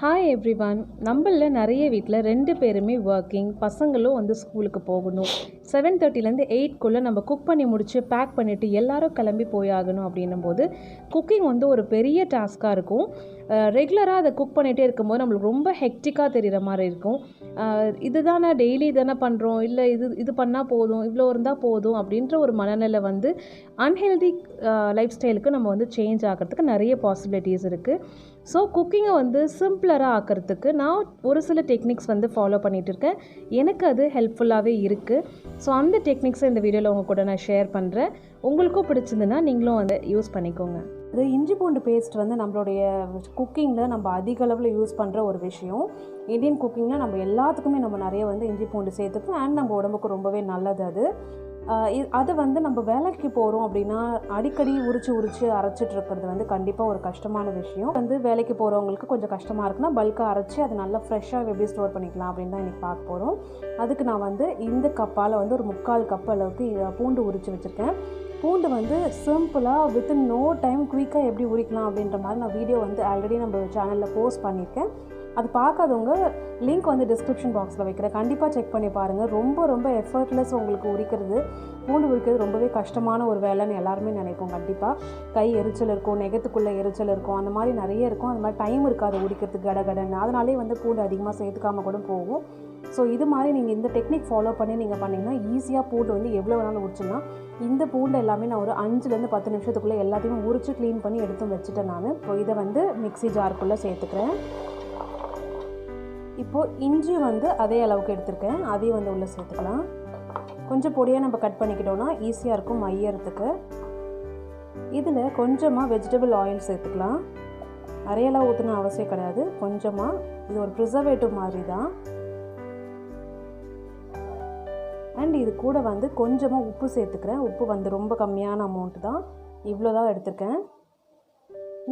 Hi everyone. நம்மள நிறைய வீட்டில் 2 பேருமே ஒர்க்கிங், பசங்களும் வந்து ஸ்கூலுக்கு போகணும். 7:30லேருந்து 8க்குள்ளே நம்ம குக் பண்ணி முடித்து பேக் பண்ணிவிட்டு எல்லாரும் கிளம்பி போயாகணும். அப்படின்னும்போது குக்கிங் வந்து ஒரு பெரிய டாஸ்க்காக இருக்கும். ரெகுலராக அதை குக் பண்ணிகிட்டே இருக்கும்போது நம்மளுக்கு ரொம்ப ஹெக்டிக்காக தெரிகிற மாதிரி இருக்கும். இதுதானே டெய்லி தானே பண்ணுறோம், இல்லை இது பண்ணால் போதும், இவ்வளோ இருந்தால் போதும் அப்படின்ற ஒரு மனநிலை வந்து அன்ஹெல்தி லைஃப் ஸ்டைலுக்கு நம்ம வந்து சேஞ்ச் ஆகிறதுக்கு நிறைய பாசிபிலிட்டிஸ் இருக்குது. ஸோ குக்கிங்கை வந்து சிம்பிளராக ஆக்கிறதுக்கு நான் ஒரு சில டெக்னிக்ஸ் வந்து ஃபாலோ பண்ணிகிட்டு இருக்கேன். எனக்கு அது ஹெல்ப்ஃபுல்லாகவே இருக்குது. ஸோ அந்த டெக்னிக்ஸை இந்த வீடியோவில் உங்கள் கூட நான் ஷேர் பண்ணுறேன். உங்களுக்கும் பிடிச்சிருந்துன்னா நீங்களும் வந்து யூஸ் பண்ணிக்கோங்க. இது இஞ்சி பூண்டு பேஸ்ட் வந்து நம்மளுடைய குக்கிங்கில் நம்ம அதிக அளவில் யூஸ் பண்ணுற ஒரு விஷயம். இந்தியன் குக்கிங்கில் நம்ம எல்லாத்துக்குமே நம்ம நிறைய வந்து இஞ்சி பூண்டு சேர்த்துப்போம். அண்ட் நம்ம உடம்புக்கு ரொம்பவே நல்லது அது. அது வந்து நம்ம வேலைக்கு போகிறோம் அப்படின்னா அடிக்கடி உரிச்சு அரைச்சிட்டு இருக்கிறது வந்து கண்டிப்பாக ஒரு கஷ்டமான விஷயம். வந்து வேலைக்கு போகிறவங்களுக்கு கொஞ்சம் கஷ்டமாக இருக்குன்னா பல்காக அரைச்சி அதை நல்லா ஃப்ரெஷ்ஷாக எப்படி ஸ்டோர் பண்ணிக்கலாம் அப்படின்னு தான் இன்றைக்கி பார்க்க போகிறோம். அதுக்கு நான் வந்து இந்த கப்பால் வந்து ஒரு 3/4 கப் அளவுக்கு பூண்டு உரித்து வச்சுருக்கேன். பூண்டு வந்து சிம்பிளாக வித்தின் நோ டைம் குயிக்காக எப்படி உரிக்கலாம் அப்படின்ற மாதிரி நான் வீடியோ வந்து ஆல்ரெடி நம்ம சேனலில் போஸ்ட் பண்ணியிருக்கேன். அது பார்க்காதவங்க லிங்க் வந்து டிஸ்கிரிப்ஷன் பாக்ஸில் வைக்கிறேன், கண்டிப்பாக செக் பண்ணி பாருங்கள். ரொம்ப எஃபர்ட்லெஸ். உங்களுக்கு பூண்டு உரிக்கிறது ரொம்பவே கஷ்டமான ஒரு வேலைன்னு எல்லாருமே நினைப்போம். கண்டிப்பாக கை எரிச்சல் இருக்கும், நெகத்துக்குள்ளே எரிச்சல் இருக்கும், அந்த மாதிரி நிறைய இருக்கும். அந்த மாதிரி டைம் இருக்காது உரிக்கிறதுக்கு கடகடன்னு. அதனாலே வந்து பூண்டு அதிகமாக சேர்த்துக்காமல் கூட போகும். ஸோ இது மாதிரி நீங்கள் இந்த டெக்னிக் ஃபாலோ பண்ணி நீங்கள் பண்ணிங்கன்னா ஈஸியாக பூண்டு வந்து எவ்வளோ வேணாலும் உரிச்சிடலாம். இந்த பூண்டு எல்லாமே நான் ஒரு 5லேருந்து 10 நிமிஷத்துக்குள்ளே எல்லாத்தையுமே உரித்து க்ளீன் பண்ணி எடுத்து வச்சுட்டேன் நான். இப்போ இதை வந்து மிக்ஸி ஜாருக்குள்ளே சேர்த்துக்கிறேன். இப்போது இஞ்சி வந்து அதே அளவுக்கு எடுத்துருக்கேன், அதையும் வந்து உள்ளே சேர்த்துக்கலாம். கொஞ்சம் பொடியாக நம்ம கட் பண்ணிக்கிட்டோன்னா ஈஸியாக இருக்கும் மையறதுக்கு. இதில் கொஞ்சமாக வெஜிடபிள் ஆயில் சேர்த்துக்கலாம். நிறையெல்லாம் ஊற்றணும் அவசியம் கிடையாது, கொஞ்சமாக. இது ஒரு ப்ரிசர்வேட்டிவ் மாதிரி தான். அண்ட் இது கூட வந்து கொஞ்சமாக உப்பு சேர்த்துக்கிறேன். உப்பு வந்து ரொம்ப கம்மியான அமௌண்ட்டு தான், இவ்வளோ தான் எடுத்துருக்கேன்.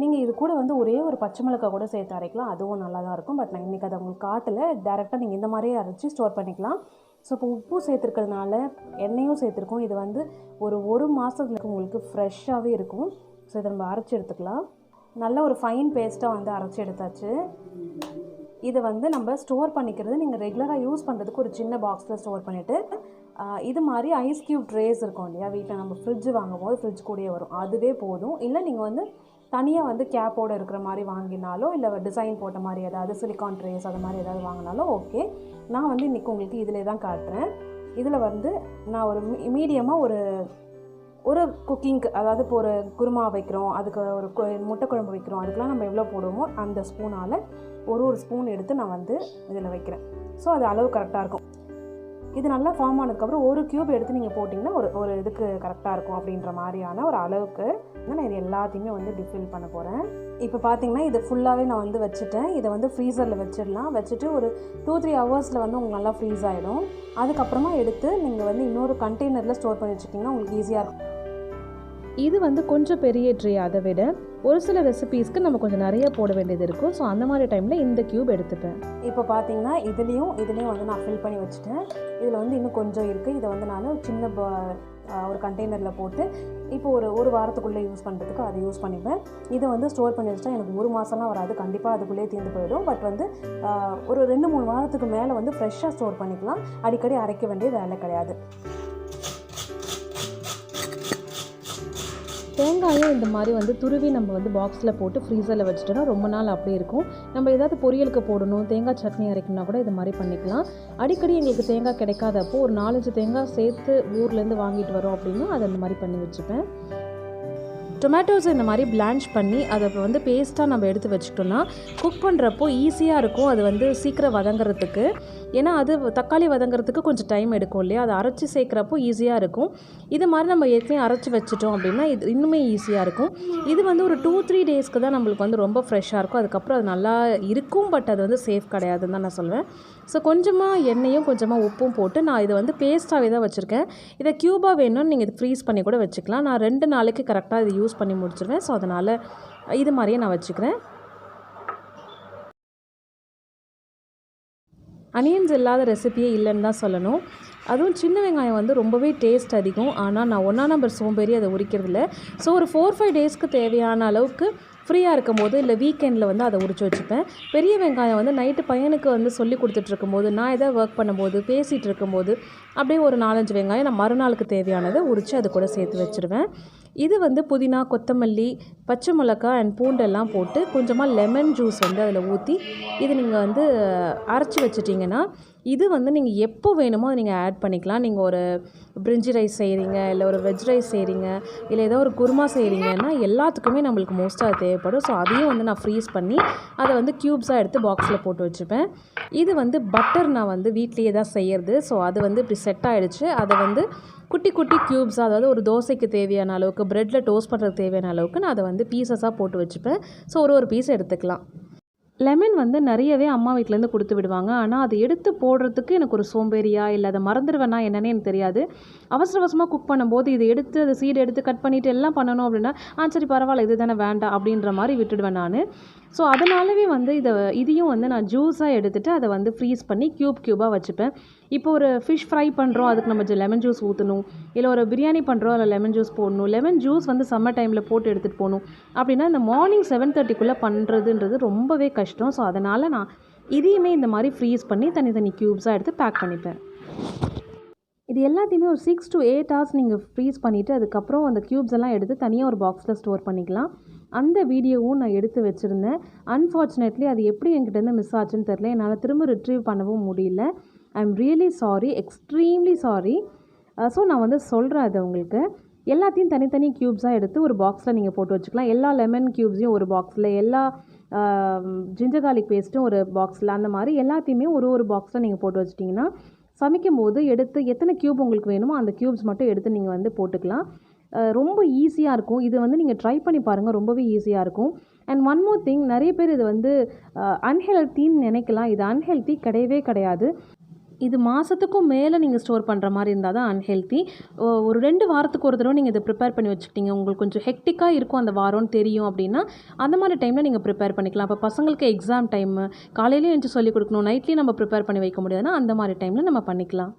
நீங்கள் இது கூட வந்து ஒரே ஒரு பச்சை மிளகாய் கூட சேர்த்து அரைக்கலாம், அதுவும் நல்லா தான் இருக்கும். பட் நான் இன்றைக்கி அதை உங்களுக்கு காட்டலை. டேரெக்டாக நீங்கள் இந்த மாதிரியே அரைச்சி ஸ்டோர் பண்ணிக்கலாம். ஸோ இப்போ உப்பு சேர்த்துருக்கிறதுனால எண்ணெயும் சேர்த்துருக்கோம். இது வந்து ஒரு மாதத்துக்கு உங்களுக்கு ஃப்ரெஷ்ஷாகவே இருக்கும். ஸோ இதை நம்ம அரைச்சி எடுத்துக்கலாம். நல்ல ஒரு ஃபைன் பேஸ்ட்டாக வந்து அரைச்சி எடுத்தாச்சு. இதை வந்து நம்ம ஸ்டோர் பண்ணிக்கிறது நீங்கள் ரெகுலராக யூஸ் பண்ணுறதுக்கு ஒரு சின்ன பாக்ஸில் ஸ்டோர் பண்ணிவிட்டு, இது மாதிரி ஐஸ் க்யூப் ட்ரேஸ் இருக்கும் இல்லையா, வீட்டில் நம்ம ஃப்ரிட்ஜு வாங்கும்போது ஃப்ரிட்ஜ் கூடயே வரும், அதுவே போதும். இல்லை நீங்கள் வந்து தனியாக வந்து கேப்போடு இருக்கிற மாதிரி வாங்கினாலோ, இல்லை டிசைன் போட்ட மாதிரி ஏதாவது சிலிக்கான் ட்ரேஸ் அது மாதிரி ஏதாவது வாங்கினாலும் ஓகே. நான் வந்து இன்றைக்கி உங்களுக்கு இதில் தான் காட்டுறேன். இதில் வந்து நான் ஒரு மீடியமாக ஒரு குக்கிங்க்கு, அதாவது இப்போ ஒரு குருமா வைக்கிறோம், அதுக்கு ஒரு முட்டை குழம்பு வைக்கிறோம், அதுக்கெலாம் நம்ம எவ்வளோ போடுவோமோ அந்த ஸ்பூனால் ஒரு ஸ்பூன் எடுத்து நான் வந்து இதில் வைக்கிறேன். ஸோ அது அளவு கரெக்டாக இருக்கும். இது நல்லா ஃபார்ம் ஆனதுக்கப்புறம் ஒரு க்யூப் எடுத்து நீங்கள் போட்டிங்கன்னா ஒரு இதுக்கு கரெக்டாக இருக்கும் அப்படின்ற மாதிரியான ஒரு அளவுக்கு நான் இது எல்லாத்தையுமே வந்து டிஃபில் பண்ண போகிறேன். இப்போ பார்த்தீங்கன்னா இது ஃபுல்லாகவே நான் வந்து வச்சுட்டேன். இதை வந்து ஃப்ரீசரில் வச்சிடலாம். வச்சுட்டு ஒரு 2-3 ஹவர்ஸில் வந்து உங்களுக்கு நல்லா ஃப்ரீஸ் ஆகிடும். அதுக்கப்புறமா எடுத்து நீங்கள் வந்து இன்னொரு கண்டெய்னரில் ஸ்டோர் பண்ணி வச்சுக்கிட்டிங்கன்னா உங்களுக்கு ஈஸியாக இருக்கும். இது வந்து கொஞ்சம் பெரிய ட்ரே. அதை விட ஒரு சில ரெசிபீஸ்க்கு நம்ம கொஞ்சம் நிறைய போட வேண்டியது இருக்கும். ஸோ அந்த மாதிரி டைமில் இந்த க்யூப் எடுத்துப்பேன். இப்போ பார்த்தீங்கன்னா இதுலேயும் வந்து நான் ஃபில் பண்ணி வச்சுட்டேன். இதில் வந்து இன்னும் கொஞ்சம் இருக்குது. இதை வந்து நான் சின்ன ஒரு கண்டெய்னரில் போட்டு இப்போ ஒரு வாரத்துக்குள்ளே யூஸ் பண்ணுறதுக்கு அதை யூஸ் பண்ணிப்பேன். இதை வந்து ஸ்டோர் பண்ணி வச்சுட்டா எனக்கு 1 மாதம்லாம் வராது, கண்டிப்பாக அதுக்குள்ளேயே தீர்ந்து போயிடும். பட் வந்து ஒரு 2-3 வாரத்துக்கு மேலே வந்து ஃப்ரெஷ்ஷாக ஸ்டோர் பண்ணிக்கலாம். அடிக்கடி அரைக்க வேண்டிய வேலை கிடையாது. தேங்காயும் இந்த மாதிரி வந்து துருவி நம்ம வந்து பாக்ஸில் போட்டு ஃப்ரீசரில் வச்சுட்டோன்னா ரொம்ப நாள் அப்படியே இருக்கும். நம்ம ஏதாவது பொரியலுக்கு போடணும், தேங்காய் சட்னி அரைக்கணும்னா கூட இது மாதிரி பண்ணிக்கலாம். அடிக்கடி எங்களுக்கு தேங்காய் கிடைக்காதப்போ ஒரு 4-5 தேங்காய் சேர்த்து ஊர்லேருந்து வாங்கிட்டு வரோம் அப்படின்னா அதை அந்த மாதிரி பண்ணி வச்சுப்பேன். டொமேட்டோஸ் இந்த மாதிரி பிளான்ச் பண்ணி அதை வந்து பேஸ்ட்டாக நம்ம எடுத்து வச்சுக்கிட்டோன்னா குக் பண்ணுறப்போ ஈஸியாக இருக்கும். அது வந்து சீக்கிரம் வதங்கிறதுக்கு. ஏன்னா அது தக்காளி வதங்கிறதுக்கு கொஞ்சம் டைம் எடுக்கும் இல்லையா, அதை அரைச்சி சேர்க்குறப்போ ஈஸியாக இருக்கும். இது மாதிரி நம்ம ஏற்கனவே அரைச்சி வச்சுட்டோம் அப்படின்னா இது இன்னுமே ஈஸியாக இருக்கும். இது வந்து ஒரு 2-3 டேஸ்க்கு தான் நம்மளுக்கு வந்து ரொம்ப ஃப்ரெஷ்ஷாக இருக்கும். அதுக்கப்புறம் அது நல்லா இருக்கும், பட் அது வந்து சேஃப் கிடையாதுன்னு தான் நான் சொல்வேன். ஸோ கொஞ்சமாக எண்ணெயும் கொஞ்சமாக உப்பும் போட்டு நான் இதை வந்து பேஸ்ட்டாகவே தான் வச்சுருக்கேன். இதை க்யூபாக வேணும்னு நீங்கள் இது ஃப்ரீஸ் பண்ணி கூட வச்சுக்கலாம். நான் 2 நாளைக்கு கரெக்டாக இது யூஸ் பண்ணி முடிச்சிருவேன். ஸோ அதனால் இது மாதிரியே நான் வச்சுக்கிறேன். அனியன்ஸ் இல்லாத ரெசிபியே இல்லைன்னு தான் சொல்லணும். அதுவும் சின்ன வெங்காயம் வந்து ரொம்பவே டேஸ்ட் அதிகம். ஆனால் நான் 1 நம்பர் சோம்பேறி அதை உரிக்கிறதில்ல. ஸோ ஒரு 4-5 டேஸ்க்கு தேவையான அளவுக்கு ஃப்ரீயாக இருக்கும் போது இல்லை வீக்கெண்டில் வந்து அதை உரித்து வச்சுப்பேன். பெரிய வெங்காயம் வந்து நைட்டு பையனுக்கு வந்து சொல்லி கொடுத்துட்ருக்கும்போது, நான் எதாவது ஒர்க் பண்ணும்போது, பேசிகிட்டு இருக்கும்போது அப்படியே ஒரு 4-5 வெங்காயம் நான் மறுநாளுக்கு தேவையானதை உரித்து அது கூட சேர்த்து வச்சுருவேன். இது வந்து புதினா, கொத்தமல்லி, பச்சை மிளகாய் அண்ட் பூண்டெல்லாம் போட்டு கொஞ்சமாக லெமன் ஜூஸ் வந்து அதில் ஊற்றி இது நீங்கள் வந்து அரைச்சி வச்சிட்டிங்கன்னா, இது வந்து நீங்கள் எப்போ வேணுமோ அதை நீங்கள் ஆட் பண்ணிக்கலாம். நீங்கள் ஒரு பிரிஞ்சி ரைஸ் செய்கிறீங்க, இல்லை ஒரு வெஜ் ரைஸ் செய்கிறீங்க, இல்லை ஏதோ ஒரு குருமா செய்கிறீங்கன்னா எல்லாத்துக்குமே நம்மளுக்கு மோஸ்ட்டாக அது தேவைப்படும். ஸோ அதையும் வந்து நான் ஃப்ரீஸ் பண்ணி அதை வந்து க்யூப்ஸாக எடுத்து பாக்ஸில் போட்டு வச்சுப்பேன். இது வந்து பட்டர் நான் வந்து வீட்லேயே தான் செய்கிறது. ஸோ அது வந்து இப்படி செட் ஆகிடுச்சு. அதை வந்து குட்டி குட்டி க்யூப்ஸாக, அதாவது ஒரு தோசைக்கு தேவையான அளவுக்கு, ப்ரெட்டில் டோஸ்ட் பண்ணுறதுக்கு தேவையான அளவுக்கு நான் அதை வந்து பீசஸாக போட்டு வச்சுப்பேன். ஸோ ஒரு பீஸ் எடுத்துக்கலாம். லெமன் வந்து நிறையவே அம்மா வீட்டிலேருந்து கொடுத்து விடுவாங்க. ஆனால் அது எடுத்து போடுறதுக்கு எனக்கு ஒரு சோம்பேறியா, இல்லை அதை மறந்துடுவேன்னா என்னன்னே எனக்கு தெரியாது. அவசர அவசரமாக குக் பண்ணும்போது இதை எடுத்து அதை சீடு எடுத்து கட் பண்ணிவிட்டு எல்லாம் பண்ணணும் அப்படின்னா, சரி பரவாயில்ல இது தானே வேண்டாம் அப்படின்ற மாதிரி விட்டுடுவேன் நான். ஸோ அதனாலவே வந்து இதையும் வந்து நான் ஜூஸாக எடுத்துகிட்டு அதை வந்து ஃப்ரீஸ் பண்ணி க்யூபாக வச்சுப்பேன். இப்போ ஒரு ஃபிஷ் ஃப்ரை பண்ணுறோம், அதுக்கு நம்ம லெமன் ஜூஸ் ஊற்றணும். இல்லை ஒரு பிரியாணி பண்ணுறோம், அதில் லெமன் ஜூஸ் போடணும். லெமன் ஜூஸ் வந்து சம்மர் டைமில் போட்டு எடுத்துகிட்டு போகணும் அப்படின்னா இந்த மார்னிங் 7:30க்குள்ளே பண்ணுறதுன்றது ரொம்பவே கஷ்டம். ஸோ அதனால் நான் இதையுமே இந்த மாதிரி ஃப்ரீஸ் பண்ணி தனி க்யூப்ஸாக எடுத்து பேக் பண்ணிப்பேன். இது எல்லாத்தையுமே ஒரு 6 to 8 hours நீங்கள் ஃப்ரீஸ் பண்ணிவிட்டு அதுக்கப்புறம் அந்த க்யூப்ஸ் எல்லாம் எடுத்து தனியாக ஒரு பாக்ஸில் ஸ்டோர் பண்ணிக்கலாம். அந்த வீடியோவும் நான் எடுத்து வச்சுருந்தேன். அன்ஃபார்ச்சுனேட்லி அது எப்படி என்கிட்டேருந்து மிஸ் ஆச்சுன்னு தெரில. என்னால் திரும்ப ரிட்ரீவ் பண்ணவும் முடியல. I am really sorry, extremely sorry. So நான் வந்து சொல்கிறேன் அது உங்களுக்கு. எல்லாத்தையும் தனித்தனி க்யூப்ஸாக எடுத்து ஒரு பாக்ஸில் நீங்கள் போட்டு வச்சுக்கலாம். எல்லா லெமன் க்யூப்ஸையும் ஒரு பாக்ஸில், எல்லா ஜிஞ்சர் கார்லிக் பேஸ்ட்டும் ஒரு பாக்ஸில், அந்த மாதிரி எல்லாத்தையுமே ஒரு பாக்ஸில் நீங்கள் போட்டு வச்சிட்டிங்கன்னா சமைக்கும் போது எடுத்து எத்தனை க்யூப் உங்களுக்கு வேணுமோ அந்த க்யூப்ஸ் மட்டும் எடுத்து நீங்கள் வந்து போட்டுக்கலாம். ரொம்ப ஈஸியாக இருக்கும். இது வந்து நீங்கள் ட்ரை பண்ணி பாருங்கள், ரொம்பவே ஈஸியாக இருக்கும். அண்ட் ஒன் மோர் திங், நிறைய பேர் இது வந்து அன்ஹெல்த்தின்னு நினைக்கலாம். இது அன்ஹெல்த்தி கிடையவே கிடையாது. இது மாதத்துக்கும் மேலே நீங்கள் ஸ்டோர் பண்ணுற மாதிரி இருந்தால் தான் அன்ஹெல்த்தி. ஒரு 2 வாரத்துக்கு ஒரு தடவை நீங்கள் இதை ப்ரிப்பேர் பண்ணி வச்சுக்கிட்டீங்க, உங்களுக்கு கொஞ்சம் ஹெக்டிக்காக இருக்கும் அந்த வாரம்னு தெரியும் அப்படின்னா அந்த மாதிரி டைமில் நீங்கள் ப்ரிப்பேர் பண்ணிக்கலாம். இப்போ பசங்களுக்கு எக்ஸாம் டைமு, காலையிலேயும் எழுந்து சொல்லிக் கொடுக்கணும், நைட்லேயும் நம்ம ப்ரிப்பேர் பண்ணி வைக்க முடியாதுன்னா அந்த மாதிரி டைமில் நம்ம பண்ணிக்கலாம்.